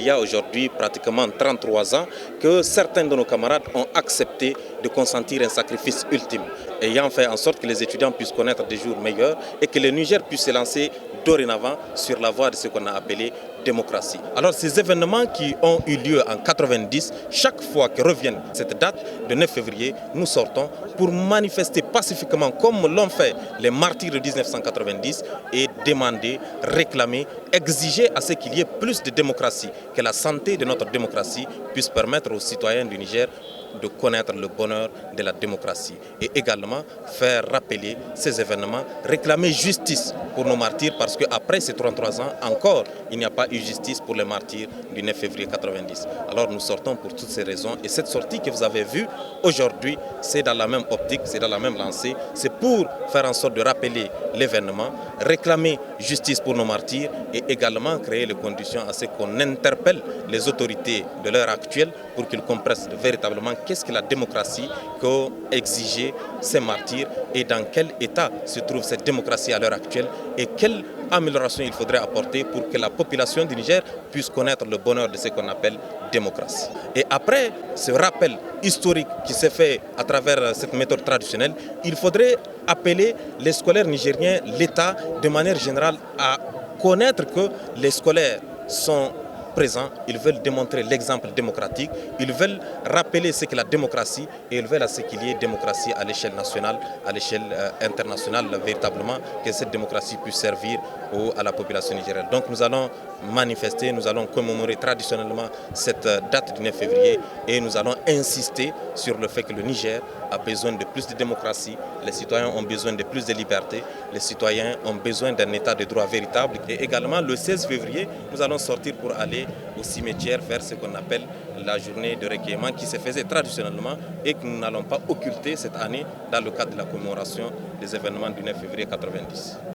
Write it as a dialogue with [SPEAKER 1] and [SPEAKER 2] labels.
[SPEAKER 1] y a aujourd'hui pratiquement 33 ans que certains de nos camarades ont accepté de consentir un sacrifice ultime, ayant fait en sorte que les étudiants puissent connaître des jours meilleurs et que le Niger puisse se lancer dorénavant sur la voie de ce qu'on a appelé démocratie. Alors ces événements qui ont eu lieu en 90, chaque fois que revient cette date de 9 février, nous sortons pour manifester pacifiquement comme l'ont fait les martyrs de 1990 et demander, réclamer, exiger à ce qu'il y ait plus de démocratie, que la santé de notre démocratie puisse permettre aux citoyens du Niger de connaître le bonheur de la démocratie et également faire rappeler ces événements, réclamer justice pour nos martyrs parce qu'après ces 33 ans, encore, il n'y a pas eu justice pour les martyrs du 9 février 90. Alors nous sortons pour toutes ces raisons et cette sortie que vous avez vue aujourd'hui, c'est dans la même optique, c'est dans la même lancée, c'est pour faire en sorte de rappeler l'événement, réclamer justice pour nos martyrs et également créer les conditions à ce qu'on interpelle les autorités de l'heure actuelle pour qu'ils comprennent véritablement qu'est-ce que la démocratie qu'ont exigé ces martyrs et dans quel état se trouve cette démocratie à l'heure actuelle et quelle amélioration il faudrait apporter pour que la population du Niger puisse connaître le bonheur de ce qu'on appelle démocratie. Et après ce rappel historique qui s'est fait à travers cette méthode traditionnelle, il faudrait appeler les scolaires nigériens, l'État de manière générale à connaître que les scolaires sont présents, ils veulent démontrer l'exemple démocratique, ils veulent rappeler ce qu'est la démocratie et ils veulent à ce qu'il y ait démocratie à l'échelle nationale, à l'échelle internationale, véritablement, que cette démocratie puisse servir à la population nigérienne. Donc nous allons manifester, nous allons commémorer traditionnellement cette date du 9 février et nous allons insister sur le fait que le Niger a besoin de plus de démocratie, les citoyens ont besoin de plus de liberté, les citoyens ont besoin d'un état de droit véritable et également le 16 février, nous allons sortir pour aller au cimetière faire ce qu'on appelle la journée de recueillement qui se faisait traditionnellement et que nous n'allons pas occulter cette année dans le cadre de la commémoration des événements du 9 février 90.